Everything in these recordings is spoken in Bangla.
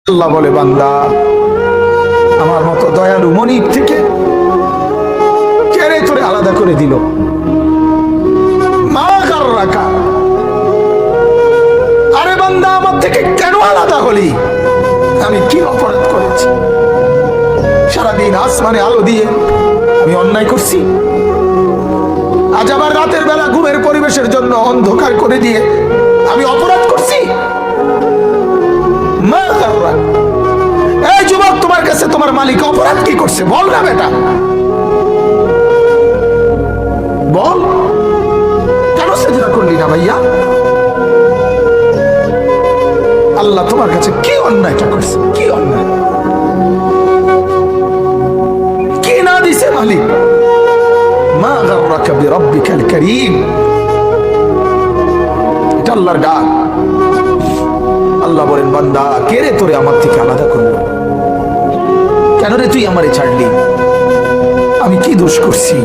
আল্লাহ বলে, বান্দা আমার মতো দয়ালু মনিব থেকে কেড়ে তোরে আলাদা করে দিল। মা গাররাকা, আরে বান্দা আমার থেকে কেন আলাদা হলি? আমি কি অপরাধ করেছি? সারাদিন আসমানে আলো দিয়ে আমি অন্যায় করছি? আজ আবার রাতের বেলা ঘুমের পরিবেশের জন্য অন্ধকার করে দিয়ে আমি অপরাধ করছি? মা গাররাকা, এই যুবক, তোমার কাছে তোমার মালিক অপরাধ কি করছে বল না বেটা, বল। কেন সেজদা করলি না ভাইয়া? আল্লাহ তোমার কাছে কি অন্যায়টা করছে? কি অন্যায়, কি না দিছে মালিক? মা গাররাকা বিরাব্বিকাল কারীম, এটা আল্লাহর ডাক। আল্লাহ বলেন, বান্দা কে রে তোরে আমার থেকে আলাদা করলো? কেন রে তুই আমারে ছাড়লি? আমি কি দোষ করছি?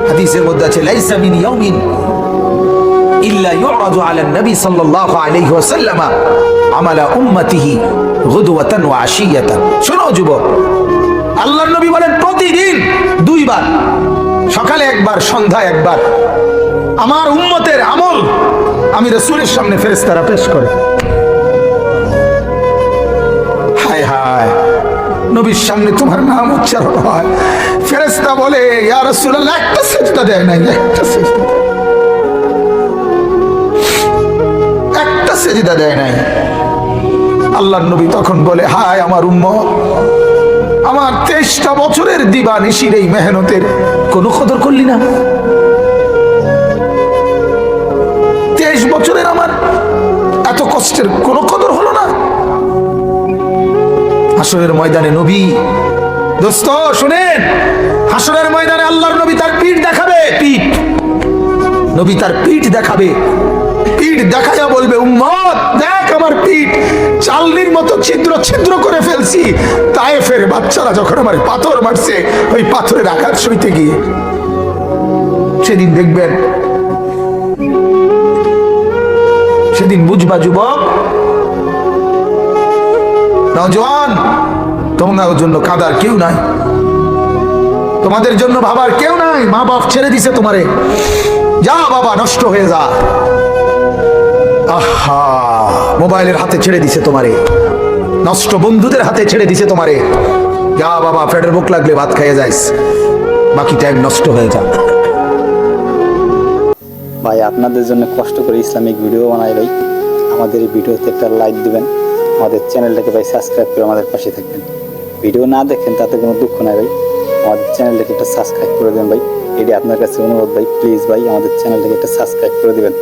হাদিসের মধ্যে আছে, লাইসা মিন ইয়াউমিন ইল্লা ইউরাদু আলা নবী সাল্লাল্লাহু আলাইহি ওয়াসাল্লাম আমালা উম্মতিহি গুদওয়াতান ওয়া আশিয়াতান। শোনো যুবক, আল্লাহর নবী বলেন প্রতিদিন দুইবার, সকালে একবার, সন্ধ্যায় একবার, আমার উম্মতের আমল আমি রাসূলের সামনে ফেরেশতারা পেশ করে। হায় হায়, নবীর সামনে তোমার নাম উচ্চারণ হয়, ফেরেশতা বলে, ইয়া রাসূলুল্লাহ, একটা সিজদা দেয় নাই, একটা সিজদা, একটা সিজদা দেয় নাই। আল্লাহর নবী তখন বলে, হায় আমার উম্মত, আমার 23টা বছরের দিবানিশির এই মেহনতের কোনো কদর করলি না? 23 বছরের আমার এত কষ্টের কোনো কদর হলো না? হাসরের ময়দানে নবী, দোস্ত শুনেন, হাসরের ময়দানে আল্লাহর নবী তার পিঠ দেখাবে, পিঠ, নবী তার পিঠ দেখাবে, পিঠ দেখাইয়া বলবে, উম্মত দেখ আমার পিঠ, চালনির মতো ছিদ্র ছিদ্র করে ফেলছি। তায়েফের বাচ্চারা যখন আমার পাথর মারছে, ওই পাথরের আঘাত সইতে গিয়ে। সেদিন দেখবেন, সেদিন বুঝবা যুবক, নওজোয়ান, তোমার জন্য কাঁদার কেউ নাই, তোমাদের জন্য ভাবার কেউ নাই। মা বাপ ছেড়ে দিছে তোমারে, যা বাবা নষ্ট হয়ে যা। আহা, মোবাইলের হাতে ছেড়ে দিছে তোমারে, নষ্ট বন্ধুদের হাতে ছেড়ে দিছে তোমারে, যা বাবা পেটের ভুক লাগলে ভাত খাইয়ে যাইস, বাকি টাইম নষ্ট হয়ে যা। ভাই আপনাদের জন্য কষ্ট করে ইসলামিক ভিডিও বানাই ভাই, আমাদের এই ভিডিওতে একটা লাইক দিবেন, আমাদের চ্যানেলটাকে ভাই সাবস্ক্রাইব করে আমাদের পাশে থাকবেন। ভিডিও না দেখেন তাতে কোনো দুঃখ নাই ভাই, আমাদের চ্যানেলটাকে একটা সাবস্ক্রাইব করে দেবেন ভাই, এটি আপনার কাছে অনুরোধ ভাই, প্লিজ ভাই আমাদের চ্যানেলটাকে একটা সাবস্ক্রাইব করে দেবেন।